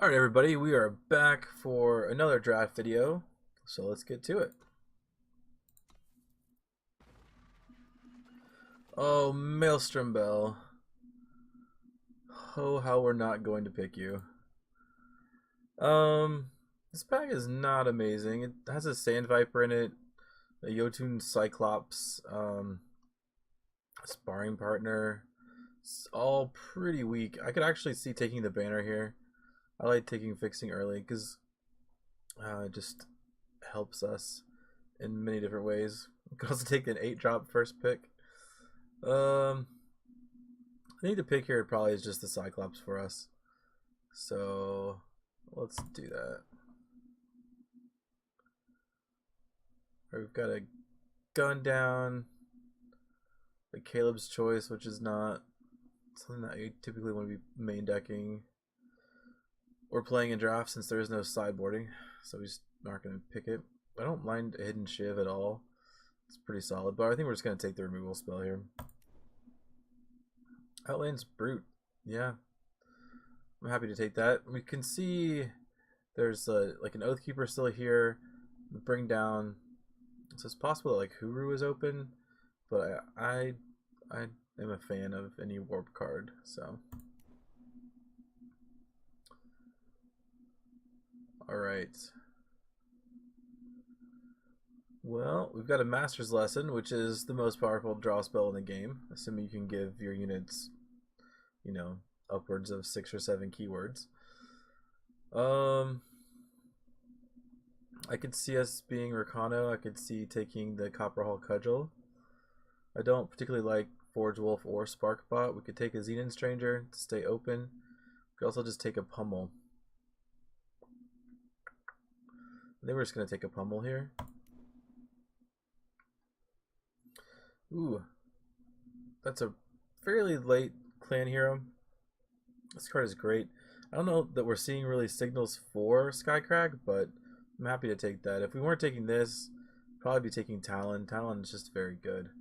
Alright everybody, we are back for another draft video, so let's get to it. Oh, Maelstrom Bell. Oh, how we're not going to pick you. Um, this pack is not amazing. It has a Sand Viper in it, a Jotun Cyclops, sparring partner. It's all pretty weak. I could actually see taking the banner here. I like taking fixing early because it just helps us in many different ways. We could also take an 8-drop first pick. I think the pick here probably is just the Cyclops for us. So let's do that. Right, we've got a gun down, a Caleb's Choice, which is not something that you typically want to be main decking or playing in draft since there is no sideboarding, so we just aren't going to pick it. I don't mind a Hidden Shiv at all. It's pretty solid, but I think we're just going to take the removal spell here. Outlands Brute. Yeah. I'm happy to take that. We can see there's like an Oathkeeper still here. Bring down. So it's possible that like Huru is open, but I am a fan of any warp card, so. Alright. Well, we've got a Master's Lesson, which is the most powerful draw spell in the game, assuming you can give your units, you know, upwards of 6 or 7 keywords. I could see us being Rakano. I could see taking the Copperhall Cudgel. I don't particularly like Forge Wolf or Sparkbot. We could take a Xenon Stranger to stay open. We could also just take a Pummel. I think we're just going to take a Pummel here. Ooh, that's a fairly late clan hero. This card is great. I don't know that we're seeing really signals for Skycrag, but I'm happy to take that. If we weren't taking this, probably be taking Talon. Talon is just very good.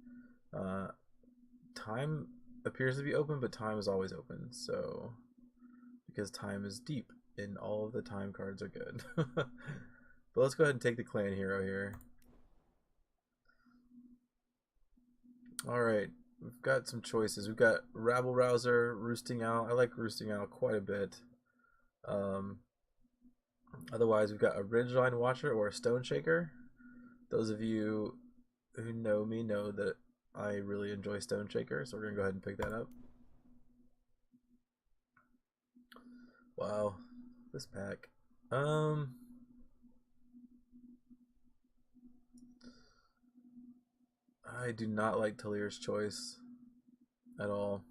Time appears to be open, but time is always open. So, because time is deep, and all of the time cards are good. But let's go ahead and take the clan hero here. Alright, we've got some choices. We've got Rabble Rouser, Roosting Owl. I like Roosting Owl quite a bit. Otherwise, we've got a Ridgeline Watcher or a Stone Shaker. Those of you who know me know that I really enjoy Stone Shaker, so we're going to go ahead and pick that up. Wow, this pack. I do not like Talir's Choice at all.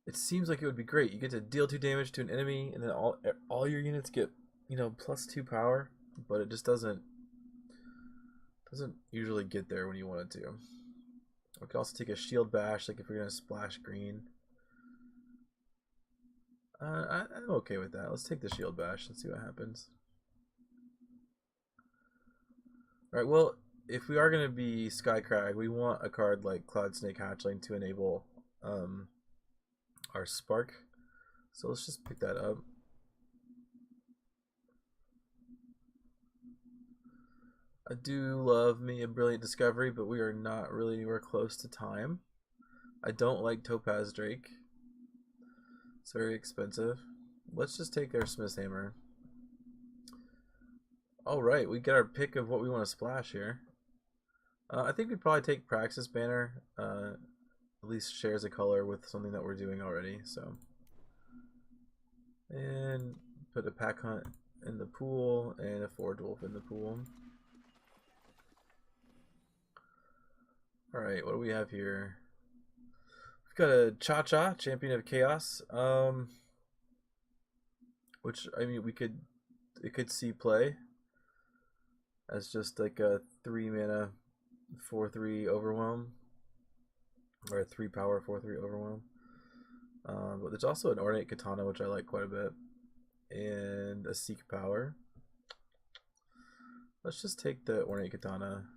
It seems like it would be great. You get to deal 2 damage to an enemy, and then all your units get, you know, +2 power, but it just doesn't usually get there when you want it to. We could also take a Shield Bash, like if you're gonna splash green. I'm okay with that. Let's take the Shield Bash and see what happens. Alright, well, if we are going to be Skycrag, we want a card like Cloud Snake Hatchling to enable our Spark. So let's just pick that up. I do love me a Brilliant Discovery, but we are not really anywhere close to time. I don't like Topaz Drake. It's very expensive. Let's just take our Smith's Hammer. Alright, we get our pick of what we want to splash here. I think we'd probably take Praxis Banner. At least shares a color with something that we're doing already. So, and put a Pack Hunt in the pool and a Forge Wolf in the pool. Alright, what do we have here? We've got a Cha-Cha, Champion of Chaos. Which, I mean, it could see play as just like a 3-mana 4/3 Overwhelm, or a 3 power 4/3 Overwhelm. But there's also an Ornate Katana, which I like quite a bit, and a Seek Power. Let's just take the Ornate Katana.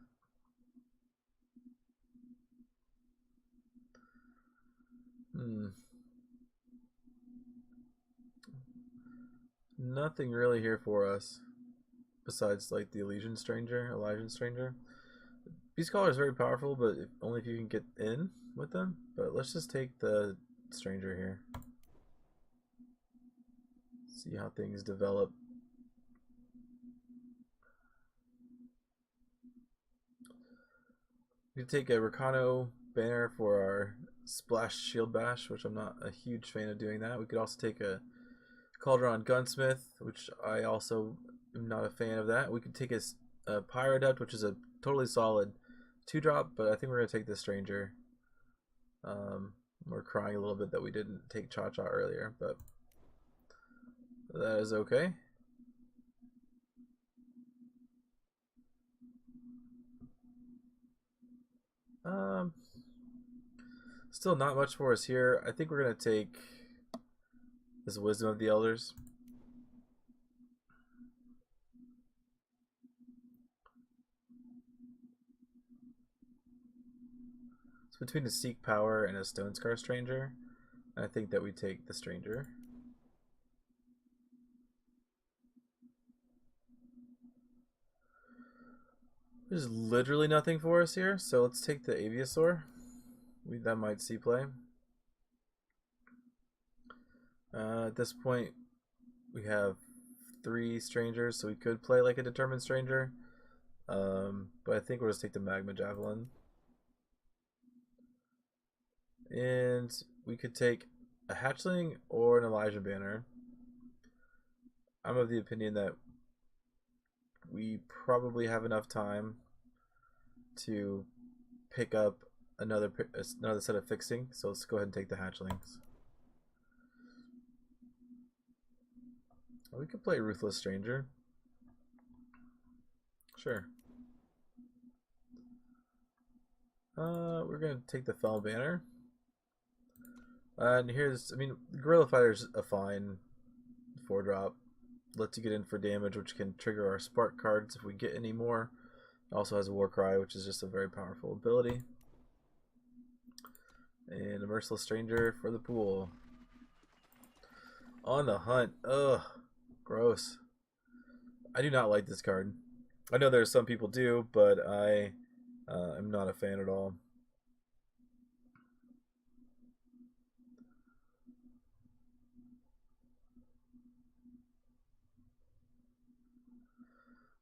nothing really here for us besides like the Elysian Stranger. Beast Caller is very powerful, but only if you can get in with them. But let's just take the Stranger here. See how things develop. We could take a Rakano banner for our Splash Shield Bash, which I'm not a huge fan of doing that. We could also take a Calderon Gunsmith, which I also am not a fan of that. We could take a Pyroduct, which is a totally solid 2-drop, but I think we're going to take the Stranger. We're crying a little bit that we didn't take Cha-Cha earlier, but that is okay. Still not much for us here. I think we're going to take this Wisdom of the Elders. It's between a Seek Power and a Stone Scar Stranger. I think that we take the Stranger. There's literally nothing for us here, so let's take the Aviasaur. That might see play. At this point, we have 3 Strangers, so we could play like a Determined Stranger. But I think we'll just take the Magma Javelin. And we could take a Hatchling or an Elijah Banner. I'm of the opinion that we probably have enough time to pick up another set of fixing, so let's go ahead and take the Hatchlings. We could play Ruthless Stranger. Sure. We're gonna take the Fell Banner. And here's, I mean, Gorilla Fighter's a fine 4-drop. Lets you get in for damage, which can trigger our Spark cards if we get any more. It also has a Warcry, which is just a very powerful ability. And a Merciless Stranger for the pool. On the Hunt. Ugh. Gross. I do not like this card. I know there's some people do, but I am not a fan at all.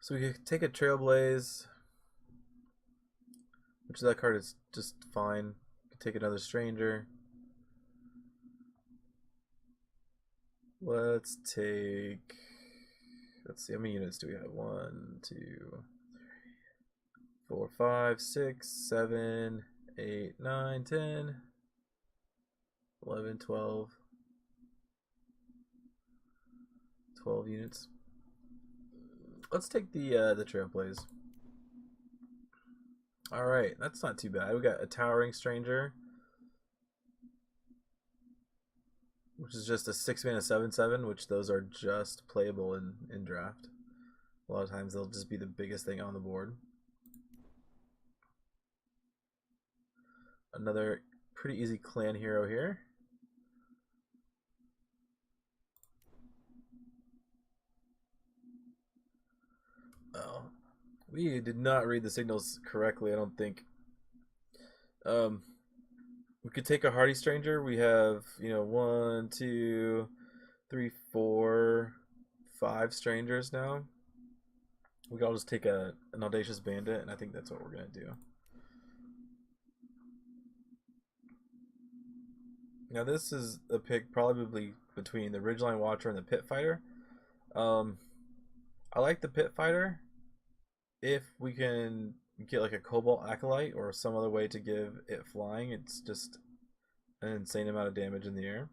So we could take a Trailblaze, which that card is just fine. We could take another Stranger. Let's see, how many units do we have? 1, 2, 3, 4, 5, 6, 7, 8, 9, 10, 11, 12. 12 units. Let's take the Trailblaze. Alright, that's not too bad. We got a Towering Stranger, which is just a 6-mana 7/7, which those are just playable in draft. A lot of times they'll just be the biggest thing on the board. Another pretty easy clan hero here. Oh, we did not read the signals correctly, I don't think. We could take a Hardy Stranger. We have, 1, 2, 3, 4, 5 Strangers now. We could all just take an Audacious Bandit, and I think that's what we're going to do. Now this is a pick probably between the Ridgeline Watcher and the Pit Fighter. I like the Pit Fighter if we can get like a Cobalt Acolyte or some other way to give it flying. It's just an insane amount of damage in the air.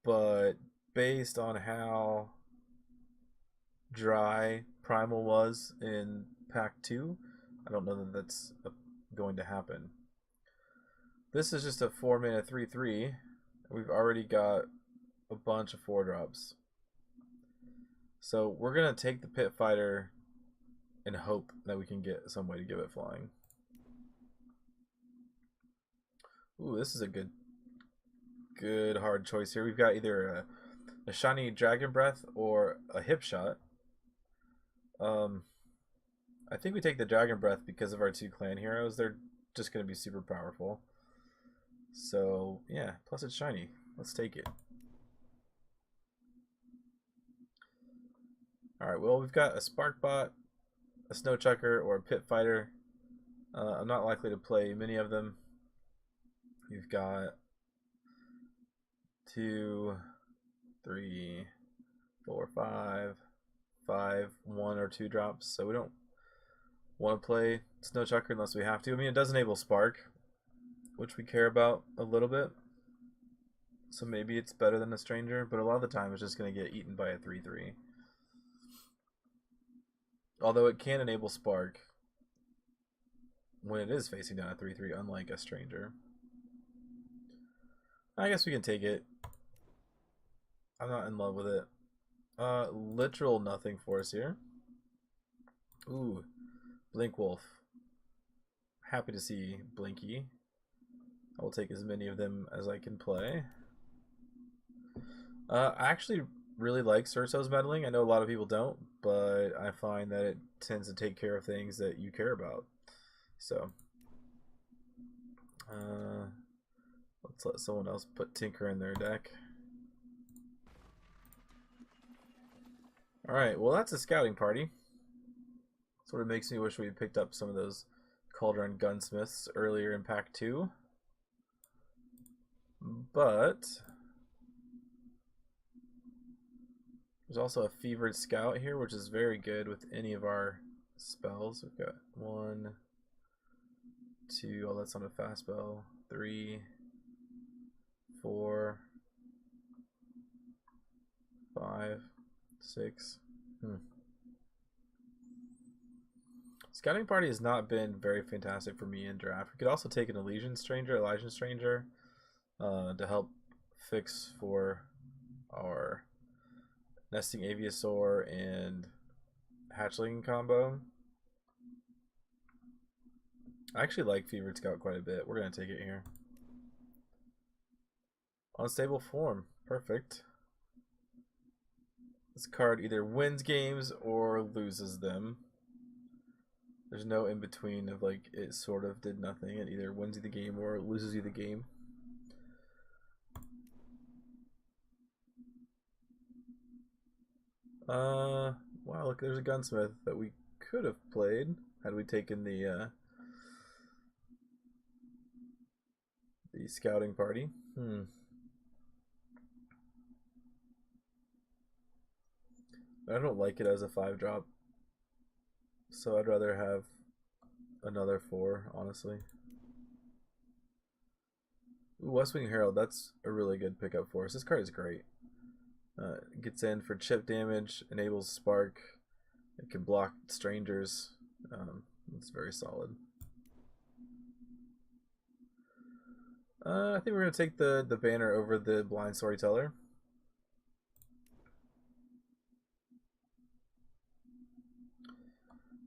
But based on how dry Primal was in Pack 2, I don't know that that's going to happen. This is just a 4-mana 3/3. We've already got a bunch of 4-drops. So we're going to take the Pit Fighter and hope that we can get some way to give it flying. Ooh, this is a good hard choice here. We've got either a A shiny Dragon Breath or a Hip Shot. Um, I think we take the Dragon Breath because of our two clan heroes. They're just going to be super powerful. So, yeah, plus it's shiny. Let's take it. Alright, well, we've got a Sparkbot, a Snow Chucker, or a Pit Fighter. I'm not likely to play many of them. We've got 2, 3, 4, 5, 1 or 2 drops. So we don't want to play Snow Chucker unless we have to. I mean, it does enable Spark, which we care about a little bit. So maybe it's better than a Stranger, but a lot of the time it's just going to get eaten by a 3-3. Although it can enable Spark when it is facing down a 3-3, unlike a Stranger. I guess we can take it. I'm not in love with it. Literal nothing for us here. Ooh, Blink Wolf. Happy to see Blinky. I will take as many of them as I can play. I actually really like Surso's meddling. I know a lot of people don't, but I find that it tends to take care of things that you care about. So, let's let someone else put Tinker in their deck. Alright, well that's a scouting party. Sort of makes me wish we had picked up some of those Cauldron Gunsmiths earlier in Pack 2. But there's also a Fevered Scout here, which is very good with any of our spells. We've got 1, 2, oh that's on a fast spell, 3, 4, 5, 6. Scouting party has not been very fantastic for me in draft. We could also take an Elysian Stranger to help fix for our Nesting Aviasaur and Hatchling combo. I actually like Fevered Scout quite a bit. We're going to take it here. Unstable Form. Perfect. This card either wins games or loses them. There's no in between of like it sort of did nothing. It either wins you the game or loses you the game. Wow, look, there's a Gunsmith that we could have played had we taken the scouting party. I don't like it as a 5-drop, so I'd rather have another 4, honestly. Ooh, Westwing Herald, that's a really good pickup for us. This card is great. Gets in for chip damage, enables Spark, it can block Strangers. It's very solid. I think we're going to take the banner over the Blind Storyteller.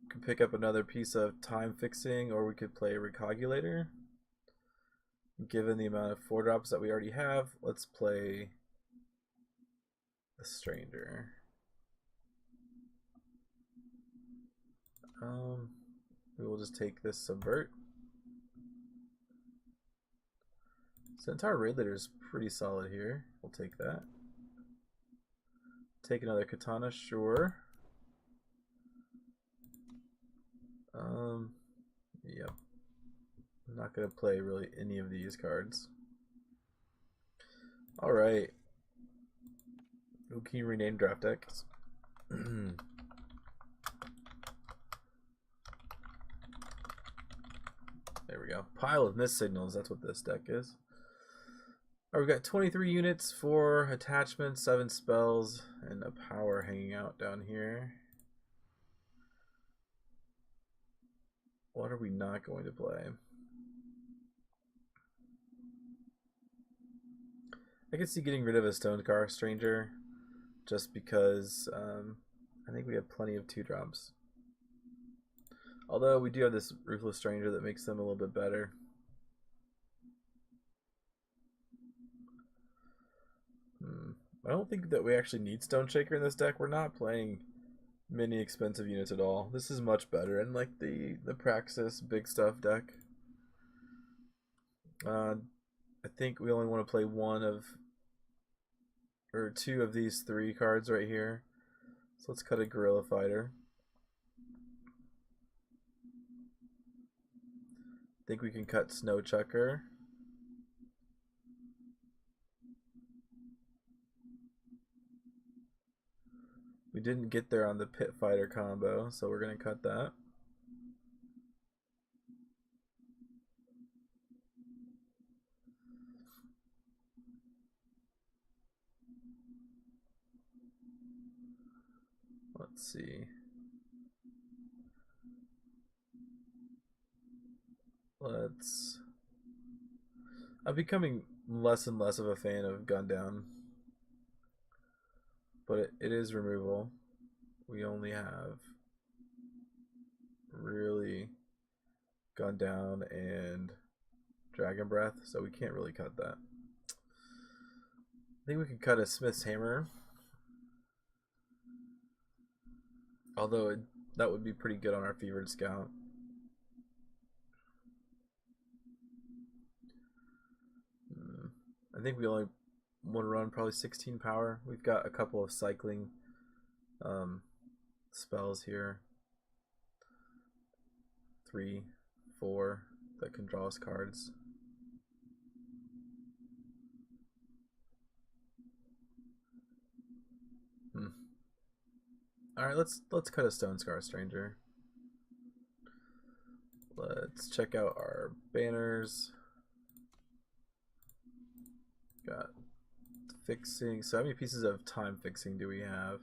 Could pick up another piece of Time Fixing, or we could play a Recogulator. Given the amount of 4-drops that we already have, let's play the Stranger. We will just take this Subvert. Centaur Raid Leader is pretty solid here. We'll take that. Take another Katana, sure. Yep. I'm not going to play really any of these cards. Alright. Who can you rename draft decks? There we go. Pile of Mist Signals, that's what this deck is. Alright, we've got 23 units, 4 attachments, 7 spells, and a power hanging out down here. What are we not going to play? I could see getting rid of a Stonecar Stranger just because I think we have plenty of 2-drops. Although we do have this Ruthless Stranger that makes them a little bit better. I don't think that we actually need Stone Shaker in this deck. We're not playing many expensive units at all. This is much better in like the Praxis big stuff deck. I think we only want to play one of or two of these three cards right here. So let's cut a Guerrilla Fighter. Think we can cut Snow Chucker. We didn't get there on the Pit Fighter combo, so we're going to cut that. Let's see. I'm becoming less and less of a fan of Gundown, but it is removal. We only have really Gundown and Dragon Breath, so we can't really cut that. I think we could cut a Smith's Hammer, although that would be pretty good on our Fevered Scout. I think we only want to run probably 16 power. We've got a couple of cycling spells here. 3, 4 that can draw us cards. Alright, let's cut a Stone Scar Stranger. Let's check out our banners. Got fixing. So how many pieces of time fixing do we have?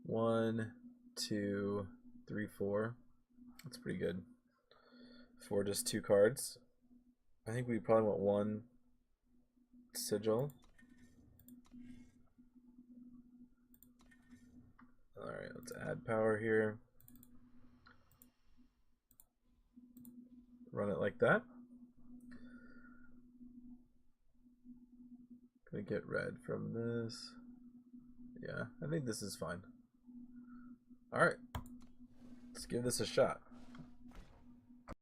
1, 2, 3, 4. That's pretty good for just 2 cards. I think we probably want 1 sigil. Alright, let's add power here. Run it like that. Gonna get red from this. Yeah, I think this is fine. Alright, let's give this a shot.